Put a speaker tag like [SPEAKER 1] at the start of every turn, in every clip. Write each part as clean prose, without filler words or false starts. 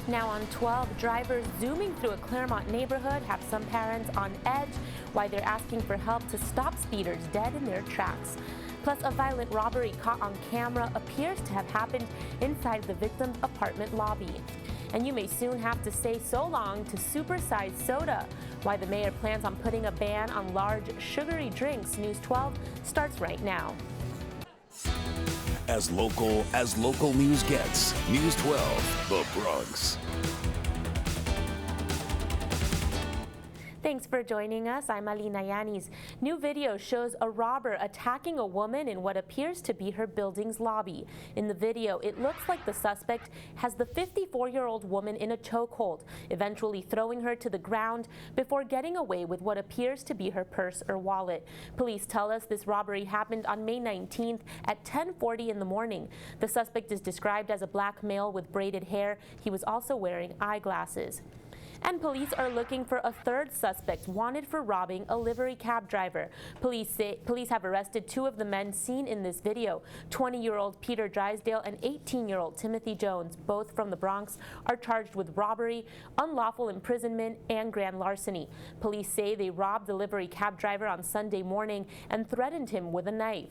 [SPEAKER 1] Now on 12, drivers zooming through a Claremont neighborhood have some parents on edge while they're asking for help to stop speeders dead in their tracks. Plus, a violent robbery caught on camera appears to have happened inside the victim's apartment lobby. And you may soon have to say so long to supersized soda. Why the mayor plans on putting a ban on large sugary drinks. News 12 starts right now.
[SPEAKER 2] As local news gets, News 12, the Bronx.
[SPEAKER 1] Thanks for joining us. I'm Alina Yanis. New video shows a robber attacking a woman in what appears to be her building's lobby. In the video, it looks like the suspect has the 54-year-old woman in a chokehold, eventually throwing her to the ground before getting away with what appears to be her purse or wallet. Police tell us this robbery happened on May 19th at 10:40 in the morning. The suspect is described as a black male with braided hair. He was also wearing eyeglasses. And police are looking for a third suspect wanted for robbing a livery cab driver. Police have arrested two of the men seen in this video. 20-year-old Peter Drysdale and 18-year-old Timothy Jones, both from the Bronx, are charged with robbery, unlawful imprisonment, and grand larceny. Police say they robbed the livery cab driver on Sunday morning and threatened him with a knife.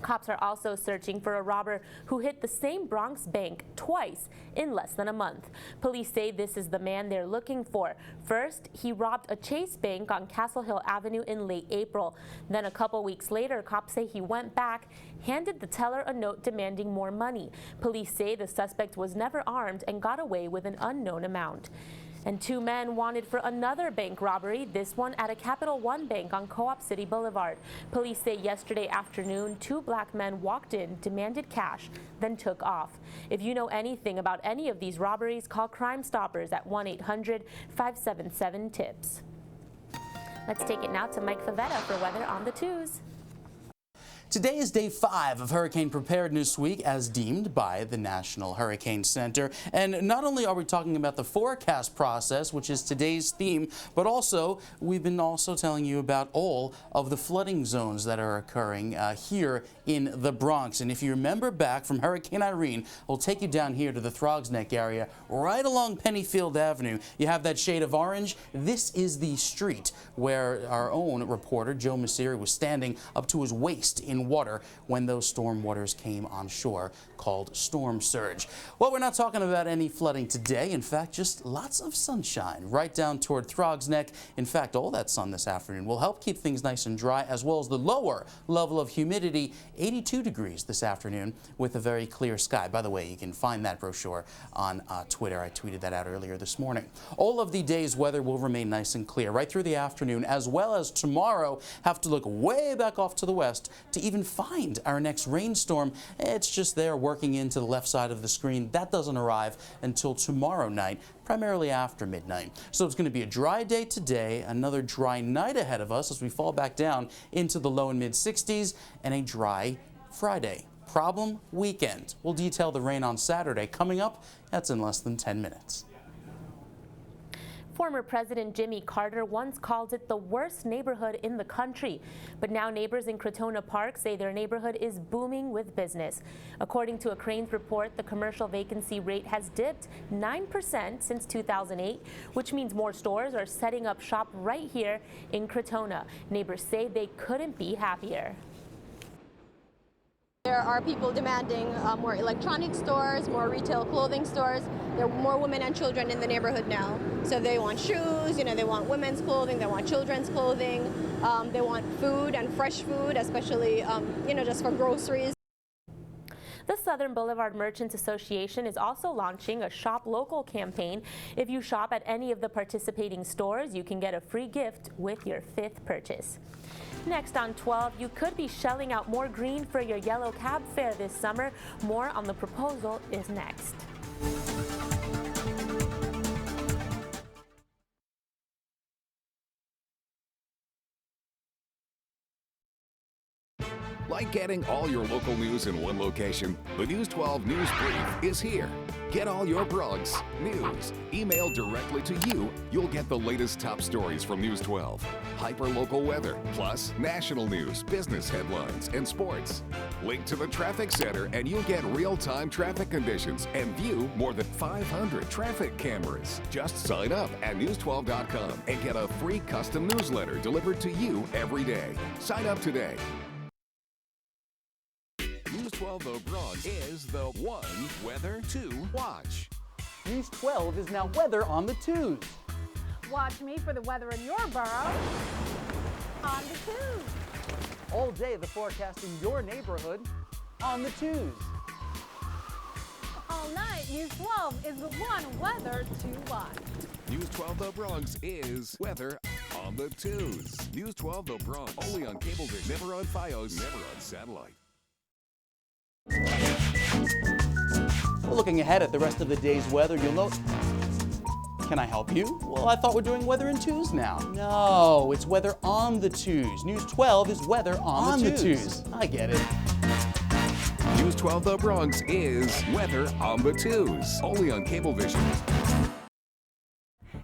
[SPEAKER 1] Cops are also searching for a robber who hit the same Bronx bank twice in less than a month. Police say this is the man they're looking for. First, he robbed a Chase Bank on Castle Hill Avenue in late April. Then a couple weeks later, cops say he went back, handed the teller a note demanding more money. Police say the suspect was never armed and got away with an unknown amount. And two men wanted for another bank robbery, this one at a Capital One bank on Co-op City Boulevard. Police say yesterday afternoon, two black men walked in, demanded cash, then took off. If you know anything about any of these robberies, call Crime Stoppers at 1-800-577-TIPS. Let's take it now to Mike Favetta for weather on the twos.
[SPEAKER 3] Today is day 5 of Hurricane Preparedness Week as deemed by the National Hurricane Center. And not only are we talking about the forecast process, which is today's theme, but also we've been telling you about all of the flooding zones that are occurring here in the Bronx. And if you remember back from Hurricane Irene, we'll take you down here to the Throgs Neck area, right along Pennyfield Avenue. You have that shade of orange. This is the street where our own reporter, Joe Messeri, was standing up to his waist in water when those storm waters came on shore, called storm surge. Well, we're not talking about any flooding today. In fact, just lots of sunshine right down toward Throgs Neck. In fact, all that sun this afternoon will help keep things nice and dry, as well as the lower level of humidity, 82 degrees this afternoon with a very clear sky. By the way, you can find that brochure on Twitter. I tweeted that out earlier this morning. All of the day's weather will remain nice and clear right through the afternoon, as well as tomorrow. Have to look way back off to the west to even find our next rainstorm. It's just there working into the left side of the screen. That doesn't arrive until tomorrow night, primarily after midnight. So it's going to be a dry day today, another dry night ahead of us as we fall back down into the low and mid 60s, and a dry Friday. Problem weekend. We'll detail the rain on Saturday. Coming up, that's in less than 10 minutes.
[SPEAKER 1] Former President Jimmy Carter once called it the worst neighborhood in the country, but now neighbors in Crotona Park say their neighborhood is booming with business. According to a Crain's report, the commercial vacancy rate has dipped 9% since 2008, which means more stores are setting up shop right here in Crotona. Neighbors say they couldn't be happier.
[SPEAKER 4] There are people demanding more electronic stores, more retail clothing stores. There are more women and children in the neighborhood now. So they want shoes, they want women's clothing, they want children's clothing, they want food and fresh food, especially, just for groceries.
[SPEAKER 1] The Southern Boulevard Merchants Association is also launching a Shop Local campaign. If you shop at any of the participating stores, you can get a free gift with your 5th purchase. Next on 12, you could be shelling out more green for your yellow cab fare this summer. More on the proposal is next.
[SPEAKER 2] Like Getting all your local news in one location, the News 12 News Brief is here. Get all your Bronx news emailed directly to you. You'll get the latest top stories from News 12, hyper-local weather, plus national news, business headlines, and sports. Link to the traffic center and you'll get real-time traffic conditions and view more than 500 traffic cameras. Just sign up at news12.com and get a free custom newsletter delivered to you every day. Sign up today. News 12 The Bronx is the one weather to watch.
[SPEAKER 3] News 12 is now weather on the twos.
[SPEAKER 5] Watch me for the weather in your borough on the twos.
[SPEAKER 3] All day the forecast in your neighborhood on the twos.
[SPEAKER 5] All night, News 12 is the one weather to watch.
[SPEAKER 2] News 12 The Bronx is weather on the twos. News 12 The Bronx, only on Cablevision, never on Fios, never on satellite.
[SPEAKER 3] Well, looking ahead at the rest of the day's weather, you'll note. Can I help you? Well, I thought we're doing weather in twos now. No, it's weather on the twos. News 12 is weather on the twos. I get it.
[SPEAKER 2] News 12 The Bronx is weather on the twos, only on Cablevision.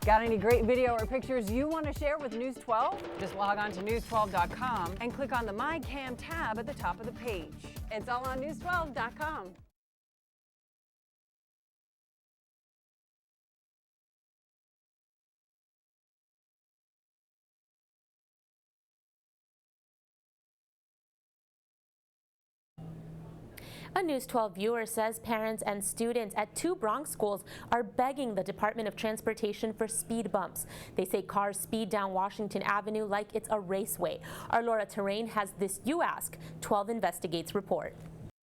[SPEAKER 5] Got any great video or pictures you want to share with News 12? Just log on to news12.com and click on the My Cam tab at the top of the page. It's all on news12.com.
[SPEAKER 1] A News 12 viewer says parents and students at 2 Bronx schools are begging the Department of Transportation for speed bumps. They say cars speed down Washington Avenue like it's a raceway. Our Laura Terrain has this You Ask 12 Investigates report.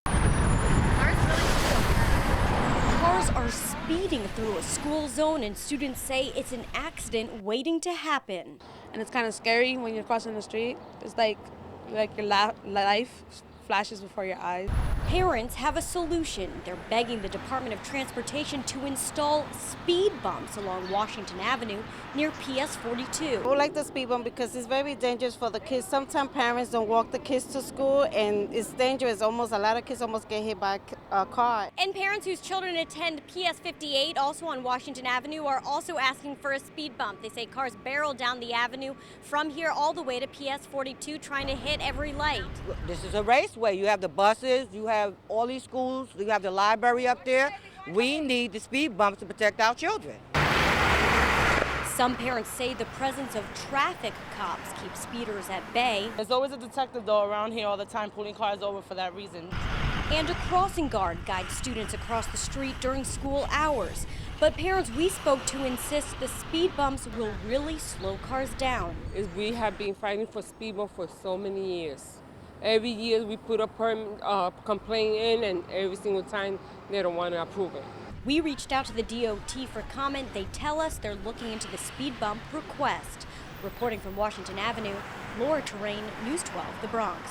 [SPEAKER 6] Cars are speeding through a school zone and students say it's an accident waiting to happen.
[SPEAKER 7] And it's kind of scary when you're crossing the street. It's like your life flashes before your eyes.
[SPEAKER 6] Parents have a solution. They're begging the Department of Transportation to install speed bumps along Washington Avenue near PS 42.
[SPEAKER 8] We like the speed bump because it's very dangerous for the kids. Sometimes parents don't walk the kids to school and it's dangerous. A lot of kids almost get hit by a car.
[SPEAKER 6] And parents whose children attend PS 58, also on Washington Avenue, are also asking for a speed bump. They say cars barrel down the avenue from here all the way to PS 42 trying to hit every light.
[SPEAKER 9] This is a raceway. You have the buses, you have all these schools, you have the library up there. We need the speed bumps to protect our children.
[SPEAKER 6] Some parents say the presence of traffic cops keeps speeders at bay.
[SPEAKER 7] There's always a detective though around here all the time pulling cars over for that reason.
[SPEAKER 6] And a crossing guard guides students across the street during school hours. But parents we spoke to insist the speed bumps will really slow cars down.
[SPEAKER 10] We have been fighting for speed bumps for so many years. Every year we put a complaint in, and every single time they don't want to approve it.
[SPEAKER 6] We reached out to the DOT for comment. They tell us they're looking into the speed bump request. Reporting from Washington Avenue, Laura Terrain, News 12, The Bronx.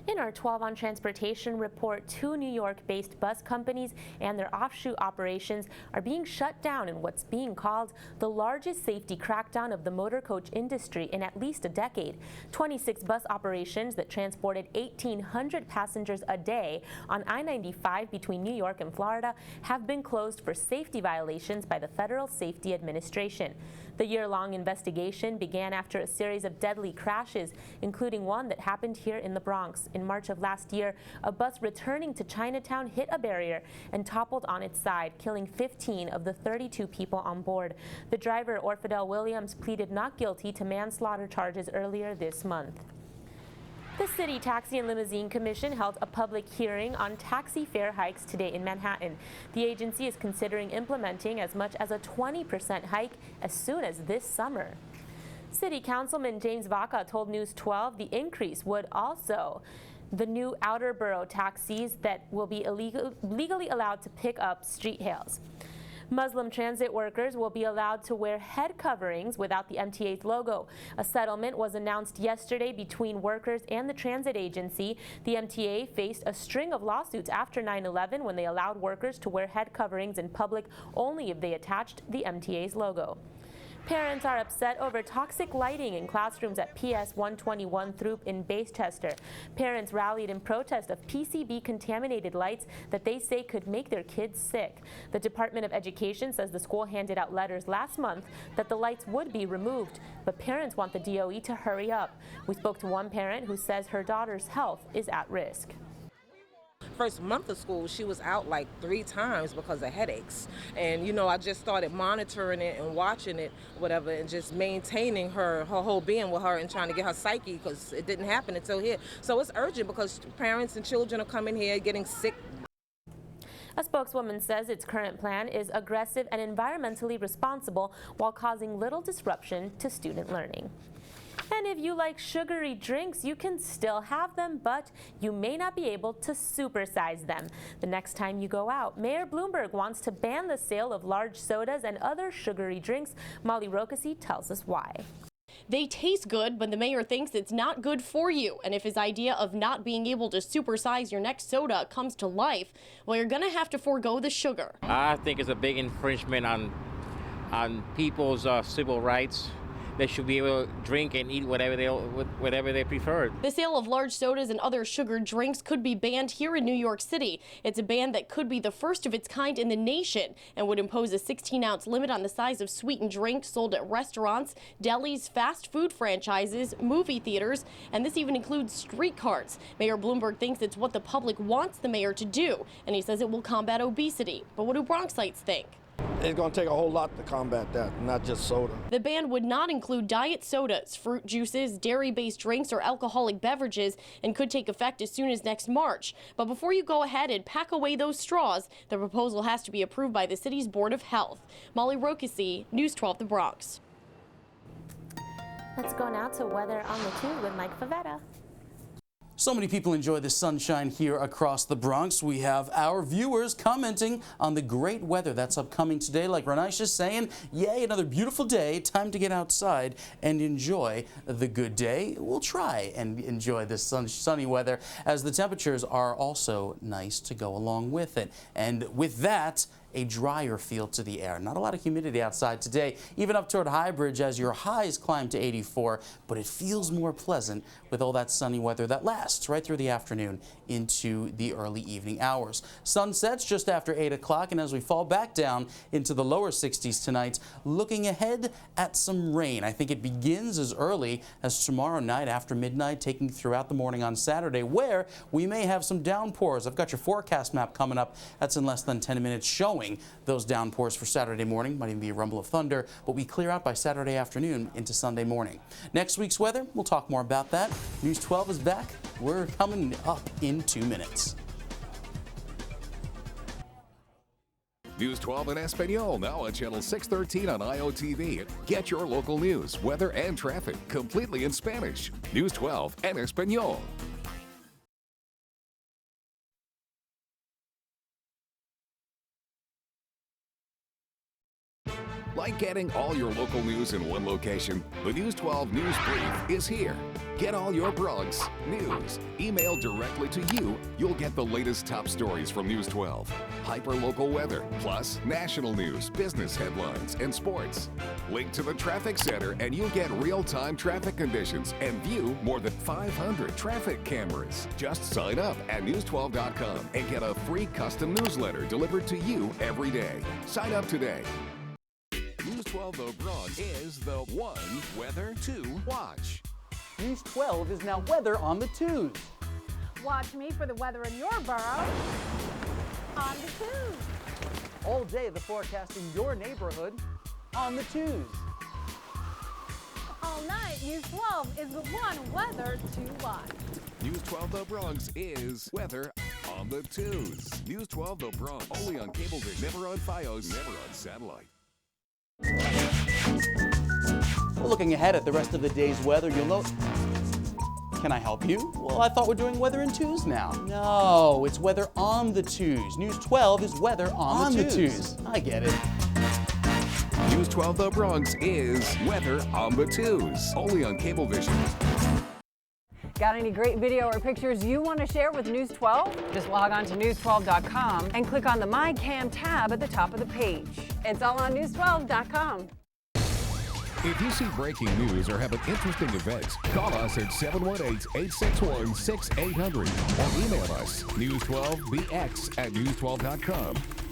[SPEAKER 1] In our 12 on Transportation report, 2 New York-based bus companies and their offshoot operations are being shut down in what's being called the largest safety crackdown of the motor coach industry in at least a decade. 26 bus operations that transported 1,800 passengers a day on I-95 between New York and Florida have been closed for safety violations by the Federal Safety Administration. The year-long investigation began after a series of deadly crashes, including one that happened here in the Bronx. In March of last year, a bus returning to Chinatown hit a barrier and toppled on its side, killing 15 of the 32 people on board. The driver, Orfidel Williams, pleaded not guilty to manslaughter charges earlier this month. The City Taxi and Limousine Commission held a public hearing on taxi fare hikes today in Manhattan. The agency is considering implementing as much as a 20% hike as soon as this summer. City Councilman James Vaca told News 12 the increase would also the new outer borough taxis that will be legally allowed to pick up street hails. Muslim transit workers will be allowed to wear head coverings without the MTA's logo. A settlement was announced yesterday between workers and the transit agency. The MTA faced a string of lawsuits after 9/11 when they allowed workers to wear head coverings in public only if they attached the MTA's logo. Parents are upset over toxic lighting in classrooms at PS 121 Throop in Basechester. Parents rallied in protest of PCB-contaminated lights that they say could make their kids sick. The Department of Education says the school handed out letters last month that the lights would be removed, but parents want the DOE to hurry up. We spoke to one parent who says her daughter's health is at risk.
[SPEAKER 11] First month of school, she was out like 3 times because of headaches. And, you know, I just started monitoring it and watching it, whatever, and just maintaining her whole being with her and trying to get her psyche, because it didn't happen until here. So it's urgent because parents and children are coming here getting sick.
[SPEAKER 1] A spokeswoman says its current plan is aggressive and environmentally responsible while causing little disruption to student learning. And if you like sugary drinks, you can still have them, but you may not be able to supersize them. The next time you go out, Mayor Bloomberg wants to ban the sale of large sodas and other sugary drinks. Molly Rokasi tells us why.
[SPEAKER 12] They taste good, but the mayor thinks it's not good for you. And if his idea of not being able to supersize your next soda comes to life, well, you're going to have to forego the sugar.
[SPEAKER 13] I think it's a big infringement on people's civil rights. They should be able to drink and eat whatever they prefer.
[SPEAKER 12] The sale of large sodas and other sugared drinks could be banned here in New York City. It's a ban that could be the first of its kind in the nation and would impose a 16-ounce limit on the size of sweetened drinks sold at restaurants, delis, fast food franchises, movie theaters, and this even includes street carts. Mayor Bloomberg thinks it's what the public wants the mayor to do, and he says it will combat obesity. But what do Bronxites think?
[SPEAKER 14] It's going to take a whole lot to combat that, not just soda.
[SPEAKER 12] The ban would not include diet sodas, fruit juices, dairy-based drinks, or alcoholic beverages, and could take effect as soon as next March. But before you go ahead and pack away those straws, the proposal has to be approved by the city's Board of Health. Molly Rokasi, News 12 The Bronx.
[SPEAKER 1] Let's go now to weather on the tube with Mike Favetta.
[SPEAKER 3] So many people enjoy the sunshine here across the Bronx. We have our viewers commenting on the great weather that's upcoming today. Like Renisha's saying, yay, another beautiful day. Time to get outside and enjoy the good day. We'll try and enjoy this sunny weather as the temperatures are also nice to go along with it. And with that, a drier feel to the air. Not a lot of humidity outside today, even up toward Highbridge as your highs climb to 84, but it feels more pleasant with all that sunny weather that lasts right through the afternoon into the early evening hours. Sun sets just after 8 o'clock, and as we fall back down into the lower 60s tonight, looking ahead at some rain. I think it begins as early as tomorrow night after midnight, taking throughout the morning on Saturday, where we may have some downpours. I've got your forecast map coming up. That's in less than 10 minutes showing those downpours for Saturday morning. Might even be a rumble of thunder, but we clear out by Saturday afternoon into Sunday morning. Next week's weather, we'll talk more about that. News 12 is back. We're coming up in 2 minutes.
[SPEAKER 2] News 12 in Espanol, now on Channel 613 on IOTV. Get your local news, weather, and traffic completely in Spanish. News 12 en Espanol. Like getting all your local news in one location, the News 12 News Brief is here. Get all your blogs, news, emailed directly to you. You'll get the latest top stories from News 12. Hyper-local weather, plus national news, business headlines, and sports. Link to the traffic center and you'll get real-time traffic conditions and view more than 500 traffic cameras. Just sign up at news12.com and get a free custom newsletter delivered to you every day. Sign up today. News 12 The Bronx is the one weather to watch.
[SPEAKER 15] News 12 is now weather on the twos.
[SPEAKER 16] Watch me for the weather in your borough on the twos.
[SPEAKER 15] All day the forecast in your neighborhood on the twos.
[SPEAKER 16] All night, News 12 is the one weather to watch.
[SPEAKER 2] News 12 The Bronx is weather on the twos. News 12 The Bronx, only on Cablevision, never on Fios, never on satellite.
[SPEAKER 3] Well, looking ahead at the rest of the day's weather, you'll note... Can I help you? Well, I thought we're doing weather in twos now. No, it's weather on the twos. News 12 is weather on the twos. I get it.
[SPEAKER 2] News 12 The Bronx is weather on the twos, only on Cablevision.
[SPEAKER 5] Got any great video or pictures you want to share with News 12? Just log on to news12.com and click on the My Cam tab at the top of the page. It's all on news12.com.
[SPEAKER 2] If you see breaking news or have an interesting event, call us at 718-861-6800 or email us news12bx@news12.com.